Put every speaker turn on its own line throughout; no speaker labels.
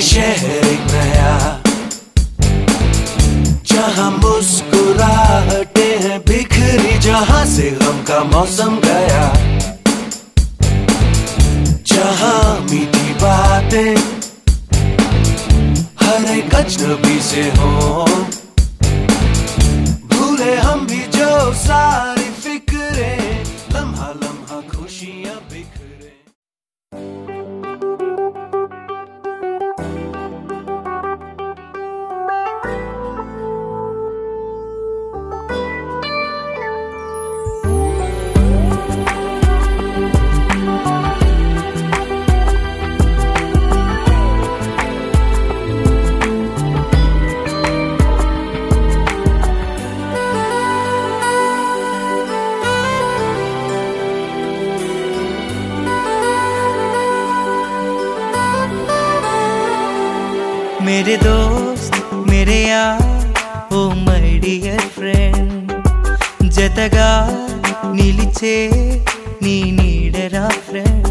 शहर एक नया, जहाँ मुस्कुराहटे हैं बिखरी, जहाँ से गम का मौसम गया, जहाँ मीठी बातें हर एक अजनबी से हो, भूले हम भी जो सारी फिक्रें, लम्हा लम्हा खुशियाँ बिखरे।
मेरे दोस्त मेरे यार ఓ మై డియర్ ఫ్రెండ్ జతగా నిలిచే నీ నీడరా ఫ్రెండ్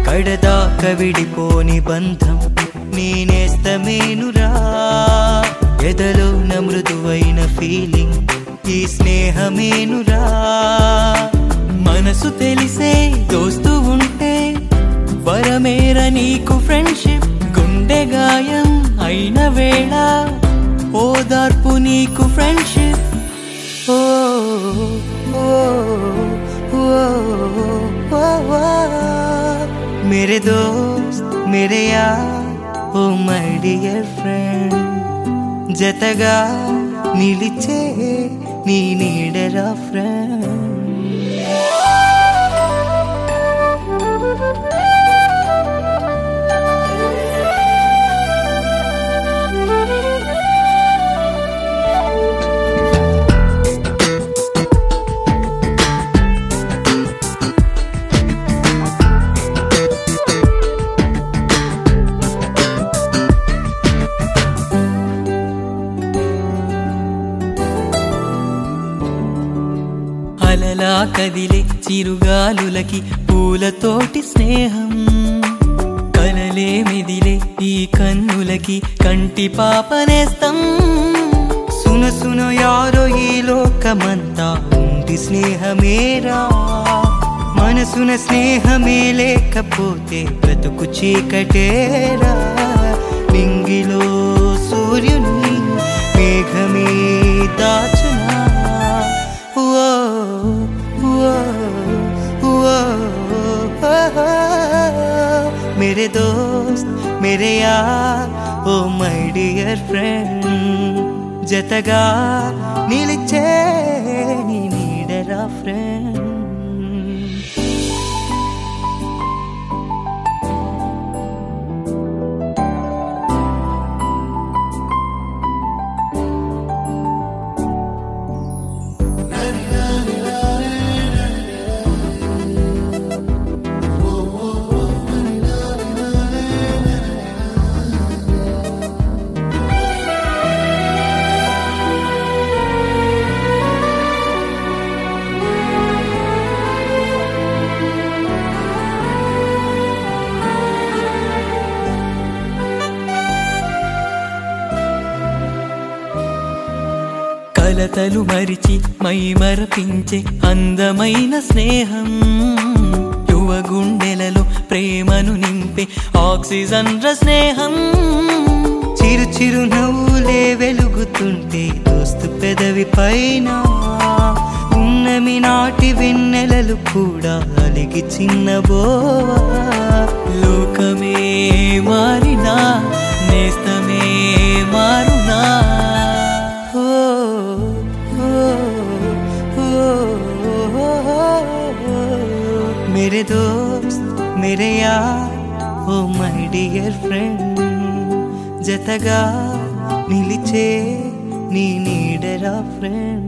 కడదాకా విడిపోని బంధం నేనేస్తమేనురా ఎదలో మృదువైన ఫీలింగ్ ఈ స్నేహమేనురా మనసు తెలిసే దోస్తు ఉంటే వరమేర నీకు ఫ్రెండ్షిప్ గుండె గాయం అయిన వేళ ఓదార్పు నీకు ఫ్రెండ్షిప్ ఓ ఓ ఓ मेरे दोस्त मेरे यार ओ మై డియర్ ఫ్రెండ్ జతగా నిలిచే నీ నీడరా ఫ్రెండ్ అలలా కదిలే చిరుగాలులకి పూలతోటి స్నేహం కలలే మెదిలే ఈ కన్నులకి కంటి పాపనేస్తం సున సున యారో ఈ లోకమంతా ఉంది స్నేహమేరా మనసున స్నేహమే లేకపోతే బ్రతుకు చీకటేరా నింగిలో సూర్యుని మేఘమే దాచునా मेरे दोस्त मेरे यार ओ మై డియర్ ఫ్రెండ్ జతగా నిలిచే నీ నీడరా ఫ్రెండ్ కలతలు మరిచి మై మరపించే అందమైన స్నేహం యువ గుండెలలో ప్రేమను నింపే ఆక్సిజన్ ర స్నేహం చిరు చిరు నవ్వులే వెలుగుతుంటే దోస్తు పెదవి పైన ఉన్నమి నాటి వెన్నెలలు కూడా అలిగి చిన్నబోవా లోకమే మారినా నేస్తమే మారునా मेरे दोस्त मेरे यार ओ మై డియర్ ఫ్రెండ్ జతగా నిలిచే నీ నీడరా ఫ్రెండ్